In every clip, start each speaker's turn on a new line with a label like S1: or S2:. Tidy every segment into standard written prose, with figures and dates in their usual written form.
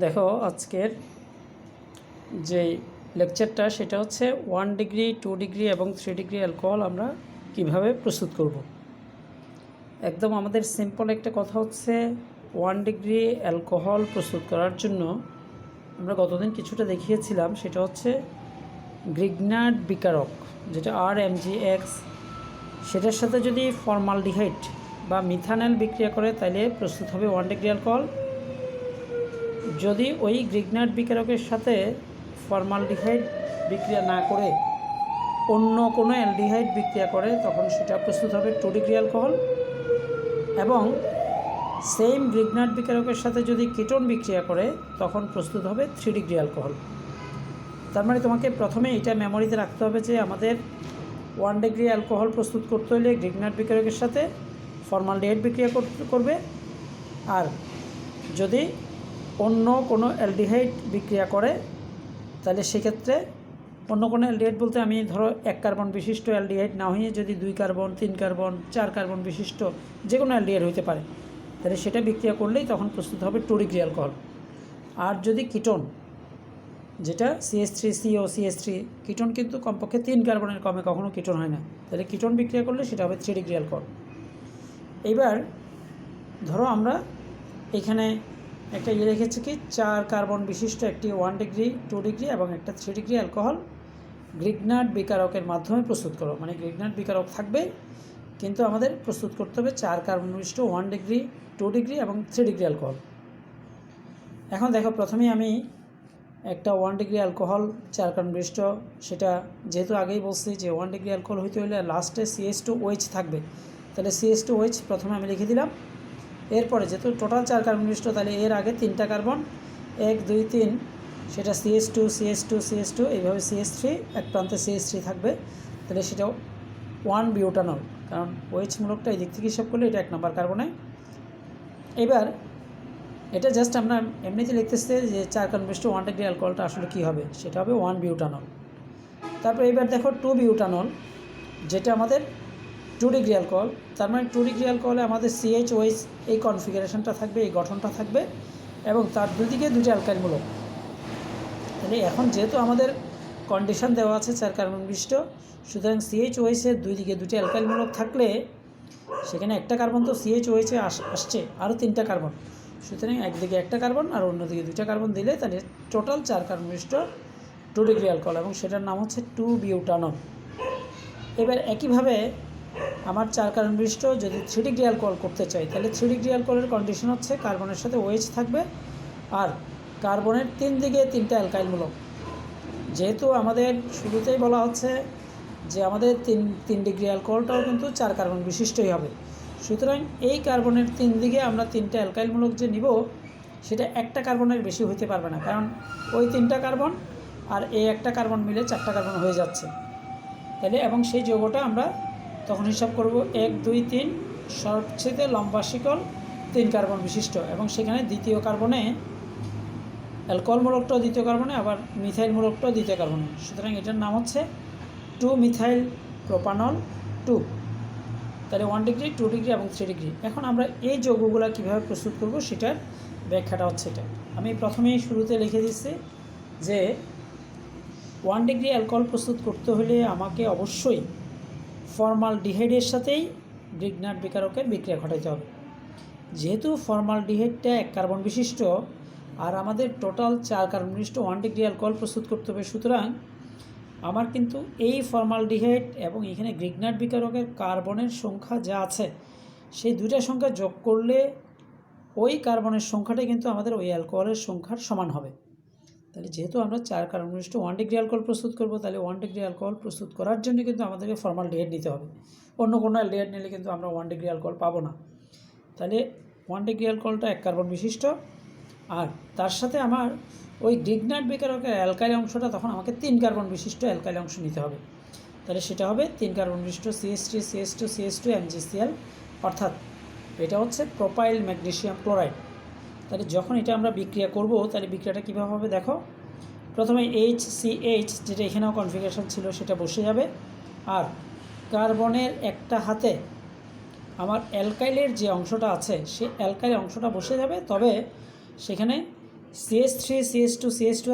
S1: দেখো আজকের যে লেকচারটা সেটা হচ্ছে 1 ডিগ্রি 2 ডিগ্রি এবং 3 ডিগ্রি অ্যালকোহল আমরা কিভাবে প্রস্তুত করব। একদম আমাদের সিম্পল একটা কথা হচ্ছে 1 ডিগ্রি অ্যালকোহল প্রস্তুত করার জন্য আমরা গতদিন কিছুটা দেখিয়েছিলাম, সেটা হচ্ছে গ্রিগনার্ড বিকারক, যেটা RMgX, সেটার সাথে যদি ফর্মালডিহাইড বা মিথানল বিক্রিয়া করে তাহলে প্রস্তুত হবে 1 ডিগ্রি অ্যালকোহল। যদি ওই গ্রিগনার্ড বিকারকের সাথে ফর্মালডিহাইড বিক্রিয়া না করে অন্য কোনো অ্যালডিহাইড বিক্রিয়া করে তখন সেটা প্রস্তুত হবে 2 ডিগ্রি অ্যালকোহল। এবং সেম গ্রিগনার্ড বিকারকের সাথে যদি কিটোন বিক্রিয়া করে তখন প্রস্তুত হবে 3 ডিগ্রি অ্যালকোহল। তার মানে তোমাকে প্রথমে এটা মেমোরিতে রাখতে হবে যে আমাদের 1 ডিগ্রি অ্যালকোহল প্রস্তুত করতে হলে গ্রিগনার্ড বিকারকের সাথে ফর্মালডিহাইড বিক্রিয়া করবে, আর যদি অন্য কোনো অ্যালডিহাইড বিক্রিয়া করে তাহলে সেক্ষেত্রে অন্য কোনো অ্যালডিহাইড বলতে আমি ধরো 1 কার্বন বিশিষ্ট অ্যালডিহাইড না হয়ে যদি 2 কার্বন 3 কার্বন 4 কার্বন বিশিষ্ট যে কোনো অ্যালডিহাইড হতে পারে, তাহলে সেটা বিক্রিয়া করলেই তখন প্রস্তুত হবে 2 ডিগ্রি অ্যালকোহল। আর যদি কিটোন, যেটা CH3CO CH3, কিটোন কিন্তু কমপক্ষে 3 কার্বনের কমে কখনো কিটোন হয় না, তাহলে কিটোন বিক্রিয়া করলে সেটা হবে 3 ডিগ্রি অ্যালকোহল। এইবার ধরো আমরা এখানে একটা রেখেছি কি 4 কার্বন বিশিষ্ট একটি 1 ডিগ্রি 2 ডিগ্রি এবং একটা 3 ডিগ্রি অ্যালকোহল গ্রিগনার্ড বিকারকের মাধ্যমে প্রস্তুত করো, মানে গ্রিগনার্ড বিকারক থাকবে কিন্তু আমাদের প্রস্তুত করতে হবে 4 কার্বন বিশিষ্ট 1 ডিগ্রি 2 ডিগ্রি এবং 3 ডিগ্রি অ্যালকোহল। এখন দেখো প্রথমেই আমি একটা 1 ডিগ্রি অ্যালকোহল 4 কার্বন বিশিষ্ট, সেটা যেহেতু আগেই বলছি যে 1 ডিগ্রি অ্যালকোহল হইতে হলে লাস্টে CH2OH থাকবে, তাহলে CH2OH প্রথমে আমি লিখে দিলাম। এরপরে যেহেতু টোটাল 4 কার্বন বিশিষ্ট, তাহলে এর আগে 3টা কার্বন 1 2 3, সেটা CH2 CH2 CH2, এইভাবে CH3, এক প্রান্তে CH3 থাকবে, তাহলে সেটা 1 বিউটানল, কারণ OH মূলকটা এই দিক থেকে হিসাব করলে এটা 1 নম্বর কার্বনে। এবার এটা জাস্ট আমরা এমনিতে লিখতেছে যে 4 কার্বন বিশিষ্ট 1 ডিগ্রি অ্যালকোহলটা আসলে কী হবে, সেটা হবে 1 বিউটানল। তারপর এবার দেখো 2 বিউটানল, যেটা আমাদের 2 ডিগ্রি অ্যালকোহল। তার মানে 2 ডিগ্রি অ্যালকোহলে আমাদের CHOH এই কনফিগারেশনটা থাকবে, এই গঠনটা থাকবে এবং তার দুদিকে 2টা অ্যালকাইলমূলক। তাহলে এখন যেহেতু আমাদের কন্ডিশন দেওয়া আছে 4 কার্বন বিশিষ্ট, সুতরাং CHOH-এর 2 দিকে 2টা অ্যালকাইলমূলক থাকলে সেখানে একটা কার্বন তো CHOH-এ আসছে, আরও 3টা কার্বন, সুতরাং একদিকে একটা কার্বন আর অন্যদিকে 2টা কার্বন দিলে তাহলে টোটাল 4 কার্বন বিশিষ্ট 2 ডিগ্রি অ্যালকোহল, এবং সেটার নাম হচ্ছে 2 বিউটানল। এবার একইভাবে আমার 4 কার্বন বিশিষ্ট যদি 3 ডিগ্রি অ্যালকোহল করতে চাই, তাহলে 3 ডিগ্রি অ্যালকোহলের কন্ডিশন হচ্ছে কার্বনের সাথে OH থাকবে আর কার্বনের 3 দিকে 3টা অ্যালকাইলমূলক। যেহেতু আমাদের শুরুতেই বলা হচ্ছে যে আমাদের 3 ডিগ্রি অ্যালকোহলটাও কিন্তু 4 কার্বন বিশিষ্টই হবে, সুতরাং এই কার্বনের 3 দিকে আমরা 3টা অ্যালকাইলমূলক যে নিব সেটা একটা কার্বনের বেশি হইতে পারবে না, কারণ ওই 3টা কার্বন আর এই একটা কার্বন মিলে 4টা কার্বন হয়ে যাচ্ছে। তাহলে এবং সেই যৌগটা আমরা তখন হিসাব করব 1 2 3, সবচেয়ে লম্বা শিকল 3 কার্বন বিশিষ্ট, এবং সেখানে দ্বিতীয় কার্বনে অ্যালকোহলমূলকটাও দ্বিতীয় কার্বনে, আবার মিথাইলমূলকটাও দ্বিতীয় কার্বনে, সুতরাং এটার নাম হচ্ছে 2 মিথাইল প্রোপানল 2। তাহলে 1 ডিগ্রি 2 ডিগ্রি এবং 3 ডিগ্রি। এখন আমরা এই যৌগগুলো কীভাবে প্রস্তুত করব সেটার ব্যাখ্যাটা হচ্ছে এটা। আমি প্রথমেই শুরুতে লিখে দিচ্ছি যে 1 ডিগ্রি অ্যালকোহল প্রস্তুত করতে হলে আমাকে অবশ্যই ফর্মালডিহাইডের সাথেই গ্রিগনার্ড বিকারকের বিক্রিয়া ঘটাতে হবে। যেহেতু ফর্মালডিহাইডটা 1 কার্বন বিশিষ্ট আর আমাদের টোটাল 4 কার্বন বিশিষ্ট 1 ডিগ্রি অ্যালকোহল প্রস্তুত করতে হবে, সুতরাং আমার কিন্তু এই ফর্মালডিহাইড এবং এখানে গ্রিগনার্ড বিকারকের কার্বনের সংখ্যা যা আছে সেই 2টা সংখ্যা যোগ করলে ওই কার্বনের সংখ্যাটাই কিন্তু আমাদের ওই অ্যালকোহলের সংখ্যার সমান হবে। তাহলে যেহেতু আমরা 4 কার্বন বিশিষ্ট 1 ডিগ্রি অ্যালকোহল প্রস্তুত করব, তাহলে 1 ডিগ্রি অ্যালকোহল প্রস্তুত করার জন্য কিন্তু আমাদেরকে ফর্মালডিহাইড নিতে হবে। অন্য কোনো অ্যালডিহাইড নিলে কিন্তু আমরা 1 ডিগ্রি অ্যালকোহল পাবো না। তাহলে 1 ডিগ্রি অ্যালকোহলটা 1 কার্বন বিশিষ্ট, আর তার সাথে আমার ওই গ্রিগনার্ড বিকারকের অ্যালকাইল অংশটা তখন আমাকে 3 কার্বন বিশিষ্ট অ্যালকাইল অংশ নিতে হবে। তাহলে সেটা হবে 3 কার্বন বিশিষ্ট CH3 CH2 CH2 MgCl, অর্থাৎ এটা হচ্ছে প্রোপাইল ম্যাগনেসিয়াম ক্লোরাইড। তাহলে যখন এটা আমরা বিক্রিয়া করব তাহলে বিক্রিয়াটা কীভাবে হবে দেখো, প্রথমে HCH, যেটা এখানেও কনফিগারেশন ছিল, সেটা বসে যাবে, আর কার্বনের একটা হাতে আমার অ্যালকাইলের যে অংশটা আছে সেই অ্যালকাইল অংশটা বসে যাবে, তবে সেখানে CH3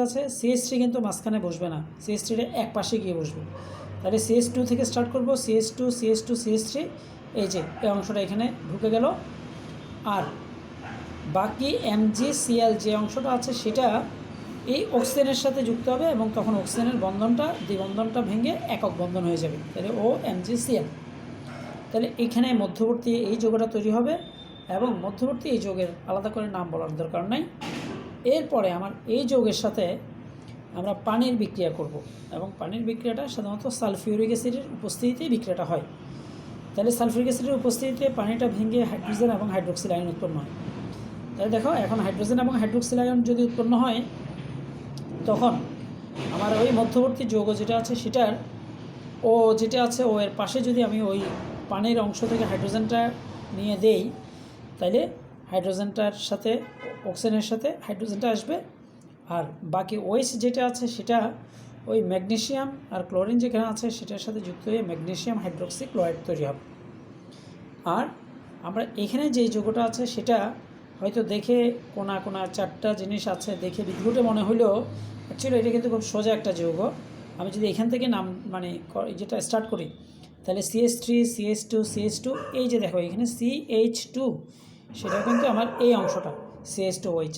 S1: আছে, CH3 কিন্তু মাঝখানে বসবে না, CH3 এক পাশে গিয়ে বসবে। তাহলে CH2 থেকে স্টার্ট করব, CH2 এই যে এই অংশটা এখানে ঢুকে গেল। আর বাকি MgCl যে অংশটা আছে সেটা এই অক্সিজেনের সাথে যুক্ত হবে এবং তখন অক্সিজেনের দ্বিবন্ধনটা ভেঙে একক বন্ধন হয়ে যাবে, তাহলে OMgCl। তাহলে এখানে মধ্যবর্তী এই যৌগটা তৈরি হবে এবং মধ্যবর্তী এই যৌগের আলাদা করে নাম বলার দরকার নাই। এরপরে আমার এই যৌগের সাথে আমরা পানির বিক্রিয়া করব এবং পানির বিক্রিয়াটা সাধারণত সালফিউরিক অ্যাসিডের উপস্থিতিতেই বিক্রিয়াটা হয়। তাহলে সালফিউরিক অ্যাসিডের উপস্থিতিতে পানিটা ভেঙে হাইড্রোজেন এবং হাইড্রোক্সিল আয়ন উৎপন্ন হয়। তাহলে দেখো এখন হাইড্রোজেন এবং হাইড্রোক্সিল আয়ন যদি উৎপন্ন হয় তখন আমার ওই মধ্যবর্তী যৌগ যেটা আছে সেটার ও যেটা আছে ও এর পাশে যদি আমি ওই পানির অংশ থেকে হাইড্রোজেনটা নিয়ে দেই তাহলে হাইড্রোজেনটার সাথে অক্সিজেনের সাথে হাইড্রোজেনটা আসবে। আর বাকি ওএইচ যেটা আছে সেটা ওই ম্যাগনেসিয়াম আর ক্লোরিন যেখানে আছে সেটার সাথে যুক্ত হয়ে ম্যাগনেসিয়াম হাইড্রোক্সি ক্লোরাইড তৈরি হবে। আর আমরা এখানে যে যৌগটা আছে সেটা হয়তো দেখে কোনা চারটা জিনিস আছে, দেখে বিদ্যুটে মনে হলেও অ্যাকচুয়ালি এটা কিন্তু খুব সোজা একটা যৌগ। আমি যদি এখান থেকে নাম যেটা স্টার্ট করি তাহলে CH3 এই যে দেখো এখানে CH2 সেটা কিন্তু আমার এই অংশটা CH2OH।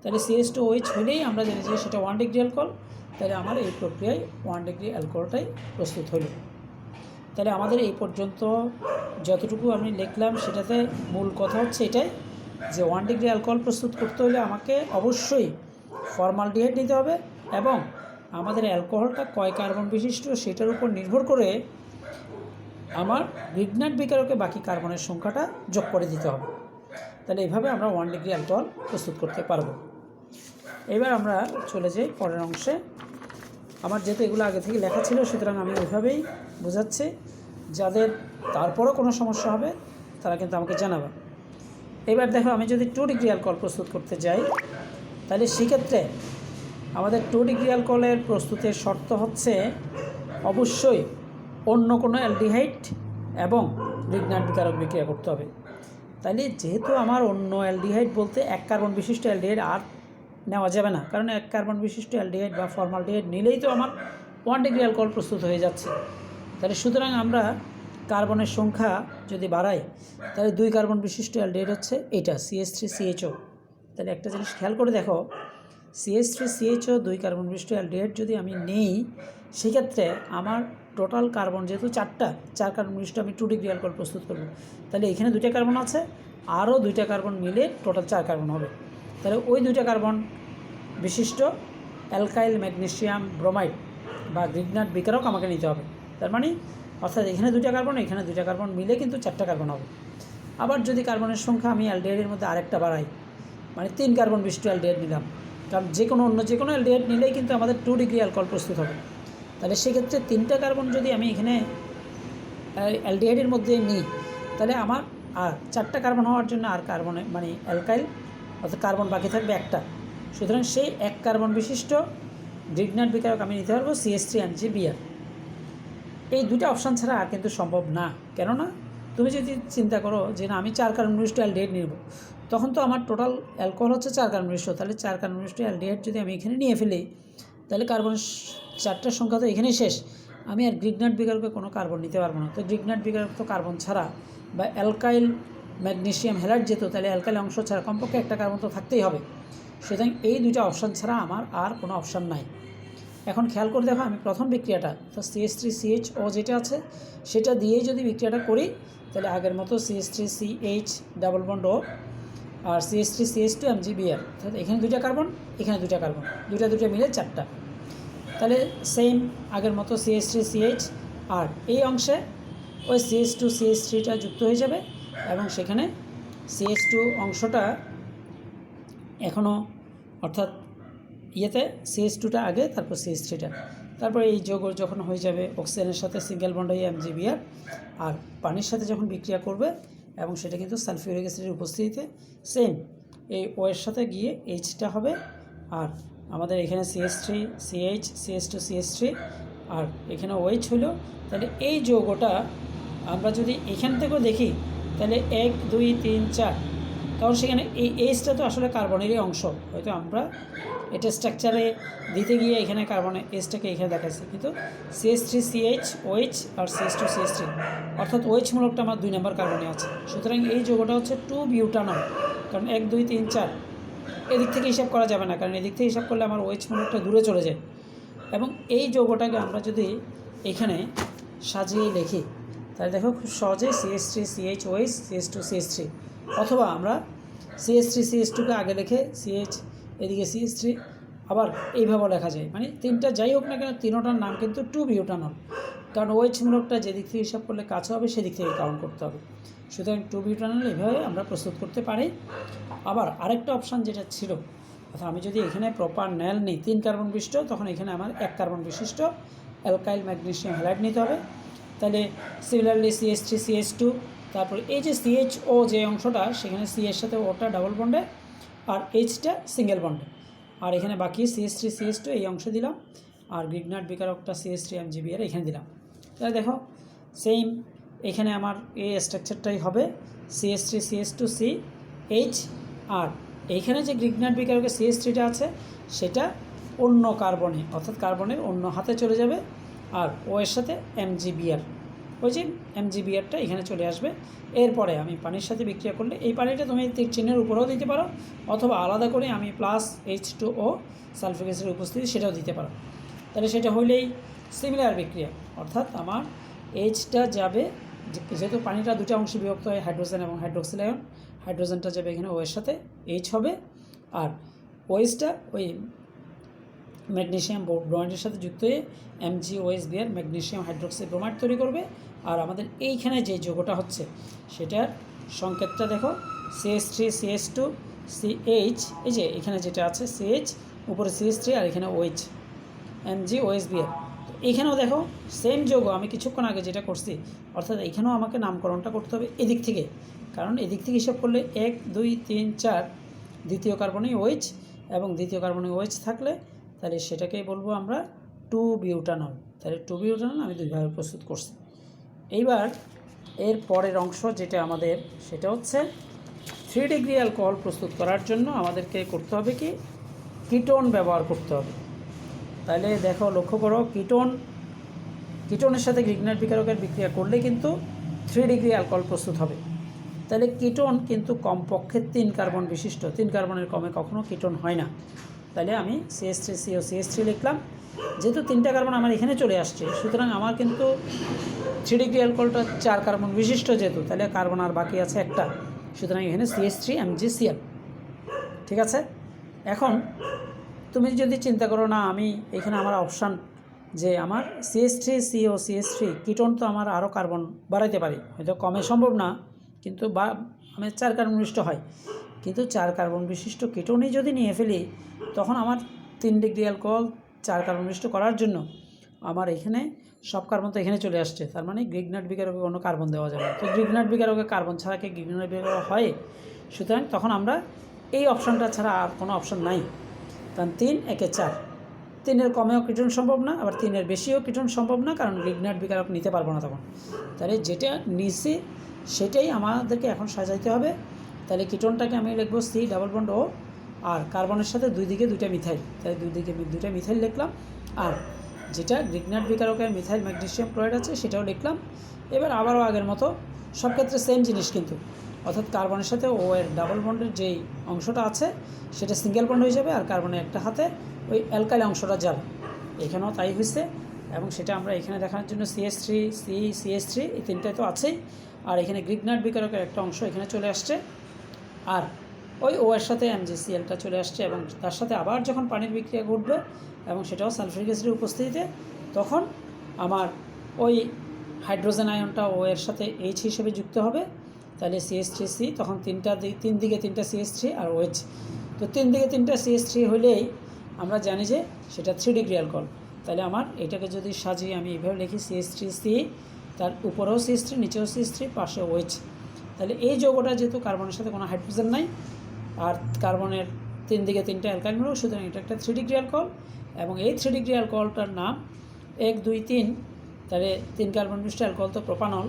S1: তাহলে CH2OH হলেই আমরা জানি যে সেটা 1 ডিগ্রি অ্যালকোহল। তাহলে আমার এই প্রক্রিয়ায় 1 ডিগ্রি অ্যালকোহলটাই প্রস্তুত হলো। তাহলে আমাদের এই পর্যন্ত যতটুকু আমি লিখলাম সেটাতে মূল কথা হচ্ছে এটাই যে 1 ডিগ্রি অ্যালকোহল প্রস্তুত করতে হলে আমাকে অবশ্যই ফর্মালডিহাইড নিতে হবে এবং আমাদের অ্যালকোহলটা কয় কার্বন বিশিষ্ট সেটার উপর নির্ভর করে আমার গ্রিগনাট বিকারকে বাকি কার্বনের সংখ্যাটা যোগ করে দিতে হবে। তাহলে এইভাবে আমরা 1 ডিগ্রি অ্যালকোহল প্রস্তুত করতে পারবো। এবার আমরা চলে যাই পরের অংশে। আমার যেহেতু এগুলো আগে থেকে লেখা ছিল সুতরাং আমি ওইভাবেই বোঝাচ্ছি, যাদের তারপরও কোনো সমস্যা হবে তারা কিন্তু আমাকে জানাবে। এবার দেখো আমি যদি 2 ডিগ্রি অ্যালকোহল প্রস্তুত করতে যাই তাহলে সেক্ষেত্রে আমাদের 2 ডিগ্রি অ্যালকোহলের প্রস্তুতের শর্ত হচ্ছে অবশ্যই অন্য কোনো অ্যালডিহাইড এবং গ্রিগনাট বিকারক বিক্রিয়া করতে হবে। তাহলে যেহেতু আমার অন্য অ্যালডিহাইড বলতে 1 কার্বন বিশিষ্ট অ্যালডিহাইড আর নেওয়া যাবে না, কারণ 1 কার্বন বিশিষ্ট অ্যালডিহাইড বা ফর্মালডিহাইড নিলেই তো আমার 1 ডিগ্রি অ্যালকোহল প্রস্তুত হয়ে যাচ্ছে। তাহলে সুতরাং আমরা কার্বনের সংখ্যা যদি বাড়াই তাহলে 2 কার্বন বিশিষ্ট অ্যালডিহাইড হচ্ছে এটা CH3CHO। তাহলে একটা জিনিস খেয়াল করে দেখো, CH3CHO 2 কার্বন বিশিষ্ট অ্যালডিহাইড যদি আমি নেই সেক্ষেত্রে আমার টোটাল কার্বন যেহেতু 4 কার্বন বিশিষ্ট আমি 2 ডিগ্রি অ্যালকোহল প্রস্তুত করব। তাহলে এখানে 2টা কার্বন আছে, আরও 2টা কার্বন মিলে টোটাল 4 কার্বন হবে। তাহলে ওই 2টা কার্বন বিশিষ্ট অ্যালকাইল ম্যাগনেসিয়াম ব্রোমাইড বা গ্রিগনাট বিকারক আমাকে নিতে হবে। তার মানে অর্থাৎ এখানে 2টা কার্বন এখানে 2টা কার্বন মিলে কিন্তু 4টা কার্বন হবে। আবার যদি কার্বনের সংখ্যা আমি অ্যালডিহাইডের মধ্যে আরেকটা বাড়াই, মানে 3 কার্বন বিশিষ্ট অ্যালডিহাইড নিলাম, কারণ অন্য যে কোনো অ্যালডিহাইড নিলেই কিন্তু আমাদের 2 ডিগ্রি অ্যালকোহল প্রস্তুত হবে। তাহলে সেক্ষেত্রে 3টা কার্বন যদি আমি এখানে অ্যালডিহাইডের মধ্যে নিই তাহলে আমার আর 4টা কার্বন হওয়ার জন্য আর কার্বনে অ্যালকাইল অর্থাৎ কার্বন বাকি থাকবে একটা। সুতরাং সেই 1 কার্বন বিশিষ্ট গ্রিগনাট বিকারক আমি নিতে পারবো CH3MgBr। এই 2টা অপশান ছাড়া আর কিন্তু সম্ভব না। কেননা তুমি যদি চিন্তা করো যে না আমি 4 কার্বন বিশিষ্ট অ্যালডিহাইড নেব, তখন তো আমার টোটাল অ্যালকোহল হচ্ছে 4 কার্বন বিশিষ্ট। তাহলে 4 কার্বন বিশিষ্ট অ্যালডিহাইড যদি আমি এখানে নিয়ে ফেলি তাহলে কার্বনের 4টার সংখ্যা তো এখানেই শেষ। আমি আর গ্রিগনাট বিকারকে কোনো কার্বন নিতে পারবো না। তো গ্রিগনাট বিকারক তো কার্বন ছাড়া বা অ্যালকাইল ম্যাগনেসিয়াম হ্যালাইড যেত, তাহলে অ্যালকাইল অংশ ছাড়া কমপক্ষে একটা কার্বন তো থাকতেই হবে। সুতরাং এই 2টা অপশান ছাড়া আমার আর কোনো অপশান নাই। এখন খেয়াল করে দেখো আমি প্রথম বিক্রিয়াটা তো CH3CHO যেটা আছে সেটা দিয়েই যদি বিক্রিয়াটা করি তাহলে আগের মতো CH3CH ডাবল বন্ড O আর CH3CH2MgBr, অর্থাৎ এখানে 2টা কার্বন এখানে 2টা কার্বন 2টা মিলে 4টা। তাহলে সেম আগের মতো CH3CH আর এই অংশে ওই CH2CH3টা যুক্ত হয়ে যাবে এবং সেখানে CH2 অংশটা এখনও অর্থাৎ ইয়েতে CH2টা আগে তারপর CH3টা, তারপরে এই যৌগ যখন হয়ে যাবে অক্সিজেনের সাথে সিঙ্গেল বন্ড হয়ে MgBr আর পানির সাথে যখন বিক্রিয়া করবে এবং সেটা কিন্তু সালফিউরিক অ্যাসিডের উপস্থিতিতে সেম এই O এর সাথে গিয়ে Hটা হবে আর আমাদের এখানে CH3CH CH2CH3 আর এখানে OH হলো। তাহলে এই যৌগটা আমরা যদি এখান থেকেও দেখি তাহলে 1 2 3 4 তখন সেখানে এই এইচটা তো আসলে কার্বনেরই অংশ, হয়তো আমরা এটা স্ট্রাকচারে দিতে গিয়ে এখানে কার্বনের এইচটাকে এখানে দেখাচ্ছি, কিন্তু CH3CH OH আর CH2CH3 অর্থাৎ OH মূলকটা আমার 2 নম্বর কার্বনে আছে। সুতরাং এই যৌগটা হচ্ছে 2 বিউটানল, কারণ 1 2 3 4 এদিক থেকে হিসাব করা যাবে না, কারণ এদিক থেকে হিসাব করলে আমার OH মূলকটা দূরে চলে যায়। এবং এই যৌগটাকে আমরা যদি এখানে সাজিয়ে লিখি তাহলে দেখো খুব সহজে CH3CH OH CH2CH3, অথবা আমরা CH3CH2কে আগে লিখে CH এদিকে CH3 আবার এইভাবে লেখা যায়, মানে তিনটা যাই হোক না কেন তিনোটার নাম কিন্তু 2 বিউটানল, কারণ OH মূলকটা যেদিক থেকে হিসাব করলে কাছে হবে সেদিক থেকে কাউন্ট করতে হবে। সুতরাং 2 বিউটানল এইভাবে আমরা প্রস্তুত করতে পারি। আবার আরেকটা অপশান যেটা ছিল, অর্থাৎ আমি যদি এখানে প্রপার ন্যাল নিই 3 কার্বন বিশিষ্ট, তখন এখানে আমার 1 কার্বন বিশিষ্ট অ্যালকাইল ম্যাগনেসিয়াম হ্যালাইড নিতে হবে। তাহলে সিমিলারলি CH3CH2, তারপর এই যে CHO যে অংশটা সেখানে C এর সাথে ওটা ডাবল বন্ডে আর Hটা সিঙ্গেল বন্ডে, আর এখানে বাকি CH3CH2 এই অংশ দিলাম, আর গ্রিগনার্ড বিকারকটা CH3MgBr এখানে দিলাম। তাহলে দেখো সেম এখানে আমার এই স্ট্রাকচারটাই হবে CH3CH2C H, আর এইখানে যে গ্রিগনার্ড বিকারকে CH3টা আছে সেটা অন্য কার্বনে, অর্থাৎ কার্বনের অন্য হাতে চলে যাবে, আর ও এর সাথে MgBr, ওই যে MgBrটা এখানে চলে আসবে। এরপরে আমি পানির সাথে বিক্রিয়া করলে এই পানিটা তুমি তীর চিহ্নের উপরেও দিতে পারো, অথবা আলাদা করে আমি প্লাস H2O সালফিক অ্যাসিডের উপস্থিতি সেটাও দিতে পারো। তাহলে সেটা হইলেই সিমিলার বিক্রিয়া, অর্থাৎ আমার Hটা যাবে, যেহেতু পানিটা দুটো অংশে বিভক্ত হয় হাইড্রোজেন এবং হাইড্রোক্সিল আয়ন, হাইড্রোজেনটা যাবে এখানে ও এর সাথে H হবে, আর ওএইচটা ওই ম্যাগনেসিয়াম ব্রোমাইডের সাথে যুক্ত হয়ে MgOSBr ম্যাগনেসিয়াম হাইড্রোক্সাইড ব্রোমাইড তৈরি করবে। আর আমাদের এইখানে যে যৌগটা হচ্ছে সেটার সংকেতটা দেখো CH3CH2 CH, এই যে এখানে যেটা আছে CH উপরে CH3 আর এখানে OH MgOSBr। এইখানেও দেখো সেম যৌগ আমি কিছুক্ষণ আগে যেটা করছি, অর্থাৎ এইখানেও আমাকে নামকরণটা করতে হবে এদিক থেকে, কারণ এদিক থেকে হিসাব করলে 1 2 3 4 দ্বিতীয় কার্বনে OH, এবং দ্বিতীয় কার্বনে OH থাকলে তাহলে সেটাকেই বলবো আমরা 2 বিউটানল। তাহলে 2 বিউটানল আমি দুইভাবে প্রস্তুত করছি। এইবার এর পরের অংশ যেটা আমাদের সেটা হচ্ছে 3 ডিগ্রি অ্যালকোহল প্রস্তুত করার জন্য আমাদেরকে করতে হবে কি কিটোন ব্যবহার করতে হবে। তাহলে দেখো লক্ষ্য করো কিটোনের সাথে গ্রিগনার্ড বিকারকের বিক্রিয়া করলে কিন্তু 3 ডিগ্রি অ্যালকোহল প্রস্তুত হবে। তাহলে কিটোন কিন্তু কমপক্ষে 3 কার্বন বিশিষ্ট, 3 কার্বনের কমে কখনো কিটোন হয় না। তাহলে আমি CH3CO CH3 লিখলাম, যেহেতু 3টা কার্বন আমার এখানে চলে আসছে, সুতরাং আমার কিন্তু 3 ডিগ্রি অ্যালকোহলটা 4 কার্বন বিশিষ্ট, যেহেতু তাহলে কার্বন আর বাকি আছে একটা, সুতরাং এখানে CH3MgCl। ঠিক আছে, এখন তুমি যদি চিন্তা করো না আমি এখানে আমার অপশান যে আমার CH3CO CH3 কিটোন তো আমার আরও কার্বন বাড়াইতে পারি, হয়তো কমে সম্ভব না, কিন্তু বা আমি 4 কার্বন বিশিষ্ট হয়, কিন্তু 4 কার্বন বিশিষ্ট কিটোনই যদি নিয়ে ফেলি তখন আমার 3 ডিগ্রি অ্যালকোহল 4 কার্বন বিশিষ্ট করার জন্য আমার এখানে সব কার্বন তো এখানে চলে আসছে, তার মানে গ্রিগনার্ড বিকারকে কোনো কার্বন দেওয়া যাবে না। তো গ্রিগনার্ড বিকারকে কার্বন ছাড়া কি গ্রিগনার্ড বিকারক হয়? সুতরাং তখন আমরা এই অপশানটা ছাড়া আর কোনো অপশান নাই, কারণ 3 একে 4, 3-এর কমেও কিটোন সম্ভব না, আবার 3-এর বেশিও কিটোন সম্ভব না, কারণ গ্রিগনার্ড বিকারক নিতে পারবো না তখন। তাহলে যেটা নিচে সেটাই আমাদেরকে এখন সাজাইতে হবে। তাহলে কিটোনটাকে আমি লিখবো C ডাবল বন্ড O, আর কার্বনের সাথে দুই দিকে 2টা মিথাইল, তাই দুই দিকে 2টা মিথাইল লিখলাম, আর যেটা গ্রিগনার্ড বিকারকের মিথাইল ম্যাগনেসিয়াম ক্লোরাইড আছে সেটাও লিখলাম। এবার আবারও আগের মতো সব ক্ষেত্রে সেম জিনিস কিন্তু, অর্থাৎ কার্বনের সাথে ও এর ডাবল বন্ডের যেই অংশটা আছে সেটা সিঙ্গেল বন্ড হয়ে যাবে, আর কার্বনের একটা হাতে ওই অ্যালকাইল অংশটা যাবে, এখানেও তাই হয়েছে। এবং সেটা আমরা এখানে দেখানোর জন্য CH3 CH3 এই 3টাই তো আছেই, আর এখানে গ্রিগনার্ড বিকারকের একটা অংশ এখানে চলে আসছে, আর ওই ও এর সাথে MgClটা চলে আসছে, এবং তার সাথে আবার যখন পানির বিক্রিয়া ঘটবে এবং সেটাও সালফিউরিক অ্যাসিডের উপস্থিতিতে, তখন আমার ওই হাইড্রোজেন আয়নটা ও এর সাথে H হিসেবে যুক্ত হবে। তাহলে CH3C, তখন 3 দিকে 3টা CH3 আর OH, তো 3 দিকে 3টা CH3 হলেই আমরা জানি যে সেটা 3 ডিগ্রি অ্যালকোহল। তাহলে আমার এটাকে যদি সাজিয়ে আমি এইভাবে লিখি CH3C, তার উপরেও CH3 নিচেও CH3 পাশে OH, তাহলে এই যৌগটা যেহেতু কার্বনের সাথে কোনো হাইড্রোজেন নাই আর কার্বনের 3 দিকে 3টা অ্যালকাইল মূলক, সুতরাং এটা একটা 3 ডিগ্রি অ্যালকোহল। এবং এই 3 ডিগ্রি অ্যালকোহলটার নাম 1 2 3, তাহলে 3 কার্বন বিশিষ্ট অ্যালকোহল তো প্রোপানল,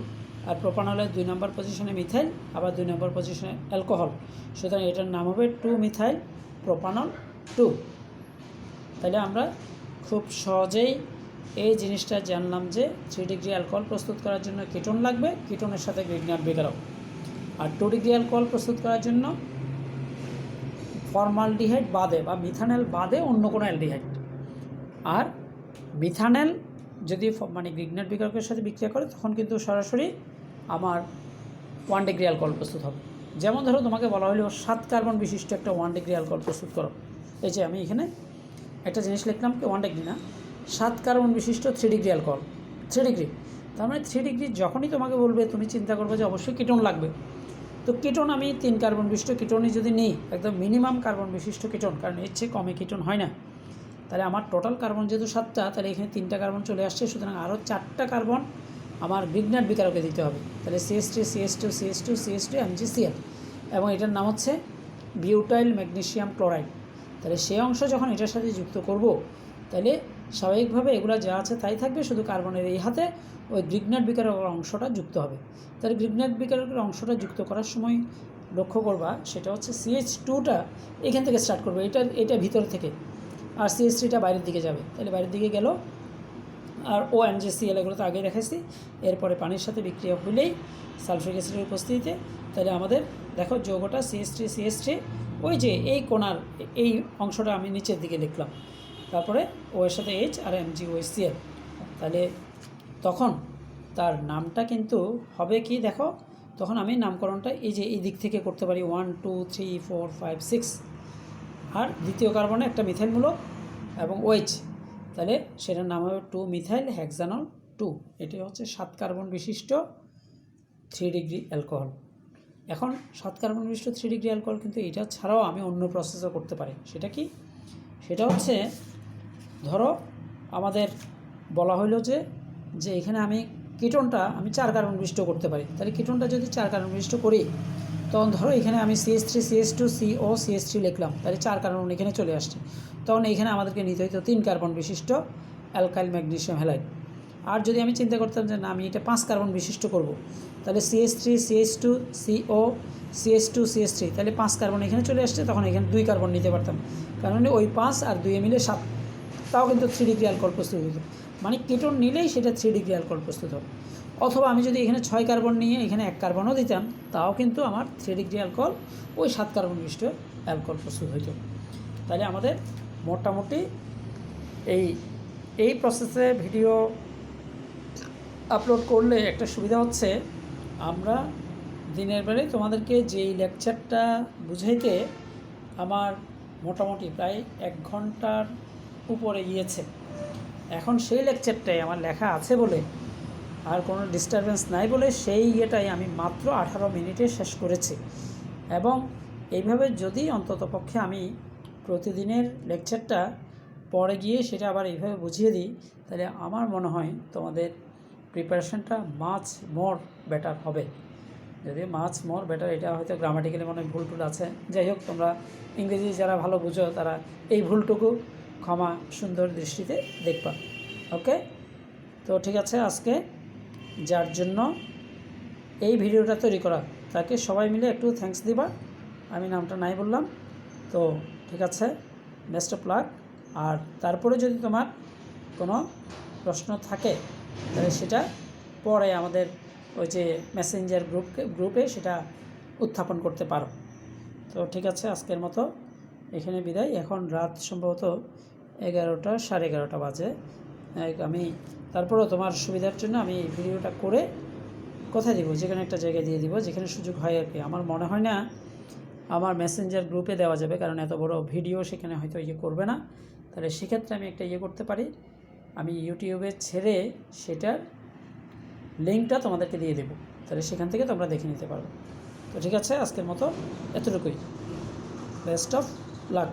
S1: আর প্রোপানলের 2 নম্বর পজিশনে মিথাইল, আবার 2 নম্বর পজিশনে অ্যালকোহল, সুতরাং এটার নাম হবে 2 মিথাইল প্রোপানল 2। তাহলে আমরা খুব সহজেই এই জিনিসটা জানলাম যে 3 ডিগ্রি অ্যালকোহল প্রস্তুত করার জন্য কিটোন লাগবে, কিটোনের সাথে গ্রিগনার বিকারক। আর 2 ডিগ্রি অ্যালকোহল প্রস্তুত করার জন্য ফর্মালডিহাইড বাদে বা মিথানেল বাদে অন্য কোনো অ্যালডিহাইড। আর মিথানেল যদি মানে গ্রিগনার বিকারকের সাথে বিক্রিয়া করে তখন কিন্তু সরাসরি আমার 1 ডিগ্রি অ্যালকোহল প্রস্তুত হবে। যেমন ধরো তোমাকে বলা হলো 7 কার্বন বিশিষ্ট একটা 1 ডিগ্রি অ্যালকোহল প্রস্তুত করো। এই যে আমি এখানে একটা জিনিস লিখলাম কি 1 ডিগ্রি না, 7 কার্বন বিশিষ্ট 3 ডিগ্রি অ্যালকোহল, 3 ডিগ্রি। তার মানে 3 ডিগ্রি যখনই তোমাকে বলবে তুমি চিন্তা করবে যে অবশ্যই কিটোন লাগবে। তো কিটোন আমি 3 কার্বন বিশিষ্ট কিটোনই যদি নিই, একদম মিনিমাম কার্বন বিশিষ্ট কিটোন, কারণ এর চেয়ে কমে কিটোন হয় না, তাহলে আমার টোটাল কার্বন যেহেতু 7টা, তাহলে এখানে 3টা কার্বন চলে আসছে, সুতরাং আরও 4টা কার্বন আমার গ্রিগনার বিকারকে দিতে হবে। তাহলে CH3 CH2 CH2 CH2 MgCl, এবং এটার নাম হচ্ছে বিউটাইল ম্যাগনেসিয়াম ক্লোরাইড। তাহলে সেই অংশ যখন এটার সাথে যুক্ত করব, তাহলে স্বাভাবিকভাবে এগুলো যা আছে তাই থাকবে, শুধু কার্বনের এই হাতে ওই গ্রিগনার বিকারকের অংশটা যুক্ত হবে। তাহলে গ্রিগনার বিকারকের অংশটা যুক্ত করার সময় লক্ষ্য করবা সেটা হচ্ছে CH2টা এখান থেকে স্টার্ট করবে, এটা ভিতর থেকে, আর CH3টা বাইরের দিকে যাবে। তাহলে বাইরের দিকে গেল, আর OMgCl এগুলো তো আগেই দেখাইছি। এরপরে পানির সাথে বিক্রিয়া হলেই সালফিউরিক অ্যাসিডের উপস্থিতিতে, তাহলে আমাদের দেখো যৌগটা CH3 CH3 ওই যে এই কোণার এই অংশটা আমি নিচের দিকে লিখলাম, তারপরে ও এর সাথে H আর MgOCl। তাহলে তখন তার নামটা কিন্তু হবে কি দেখো, তখন আমি নামকরণটা এই যে এই দিক থেকে করতে পারি 1 2 3 4 5 6, আর দ্বিতীয় কার্বনে একটা মিথাইলমূলক এবং OH, তাহলে সেটার নাম হবে 2 মিথাইল হেক্সানল 2। এটি হচ্ছে 7 কার্বন বিশিষ্ট 3 ডিগ্রি অ্যালকোহল। এখন 7 কার্বন বিশিষ্ট 3 ডিগ্রি অ্যালকোহল কিন্তু এটা ছাড়াও আমি অন্য প্রসেসও করতে পারি। সেটা কি? সেটা হচ্ছে ধরো আমাদের বলা হলো যে এখানে আমি কিটোনটা আমি 4 কার্বন বিশিষ্ট করতে পারি। তাহলে কিটোনটা যদি 4 কার্বন বিশিষ্ট করি, তখন ধরো এখানে আমি CH3 CH2 CO CH3 লিখলাম, তাহলে 4 কার্বন এখানে চলে আসছে। তখন এইখানে আমাদেরকে নিতে হইতো 3 কার্বন বিশিষ্ট অ্যালকাইল ম্যাগনেসিয়াম হ্যালাইড। আর যদি আমি চিন্তা করতাম যে না আমি এটা 5 কার্বন বিশিষ্ট করব, তাহলে CH3 CH2 CO CH2 CH3, তাহলে 5 কার্বন এখানে চলে আসছে, তখন এখানে 2 কার্বন নিতে পারতাম, কারণ ওই 5 আর 2 মিলে 7, তাও কিন্তু 3 ডিগ্রি অ্যালকোহল প্রস্তুত হতো। মানে কিটোন নিলেই সেটা 3 ডিগ্রি অ্যালকোহল প্রস্তুত হবে। অথবা আমি যদি এখানে 6 কার্বন নিয়ে এখানে 1 কার্বনও দিতাম, তাও কিন্তু আমার 3 ডিগ্রি অ্যালকোহল ওই 7 কার্বন বিশিষ্ট অ্যালকোহল প্রস্তুত হইত। তাহলে আমাদের মোটামুটি এই প্রসেসে ভিডিও আপলোড করলে একটা সুবিধা হচ্ছে, আমরা দিনের বেলায় তোমাদেরকে যেই লেকচারটা বুঝাইতে আমার মোটামুটি প্রায় 1 ঘন্টার উপরে গিয়েছে, এখন সেই লেকচারটাই আমার লেখা আছে বলে আর কোনো ডিস্টারবেন্স নাই বলে সেই ইয়েটাই আমি মাত্র 18 মিনিটে শেষ করেছি। এবং এইভাবে যদি অন্ততপক্ষে আমি প্রতিদিনের লেকচারটা পরে গিয়ে সেটা আবার এইভাবে বুঝিয়ে দিই, তাহলে আমার মনে হয় তোমাদের প্রিপারেশনটা মাচ মোর বেটার হবে। যদি মাচ মোর বেটার, এটা হয়তো গ্রামাটিক্যালি মনে হয় ভুল টুল আছে, যাই হোক তোমরা ইংরেজি যারা ভালো বুঝো তারা এই ভুলটুকু ক্ষমা সুন্দর দৃষ্টিতে দেখবা। ওকে, তো ঠিক আছে, আজকে যার জন্য এই ভিডিওটা তৈরি করা তাকে সবাই মিলে একটু থ্যাঙ্কস দিবা। আমি নামটা নাই বললাম, তো ঠিক আছে, বেস্ট অফ লাক। আর তারপরে যদি তোমার কোনো প্রশ্ন থাকে তাহলে সেটা পরে আমাদের ওই যে মেসেঞ্জার গ্রুপে সেটা উত্থাপন করতে পারো। তো ঠিক আছে, আজকের মতো এখানে বিদায়। এখন রাত সম্ভবত 11টা 11:30 বাজে। আমি তারপরেও তোমার সুবিধার জন্য আমি এই ভিডিওটা করে কোথায় দিব, যেখানে একটা জায়গায় দিয়ে দিব, যেখানে সুযোগ হয় আর কি। আমার মনে হয় না আমার মেসেঞ্জার গ্রুপে দেওয়া যাবে, কারণ এত বড় ভিডিও সেখানে হয়তো ইয়ে করবে না। তাহলে সেক্ষেত্রে আমি একটা ইয়ে করতে পারি, আমি ইউটিউবে ছেড়ে সেটার লিঙ্কটা তোমাদেরকে দিয়ে দেবো, তাহলে সেখান থেকে তোমরা দেখে নিতে পারবে। তো ঠিক আছে, আজকের মতো এতটুকুই। Best of luck.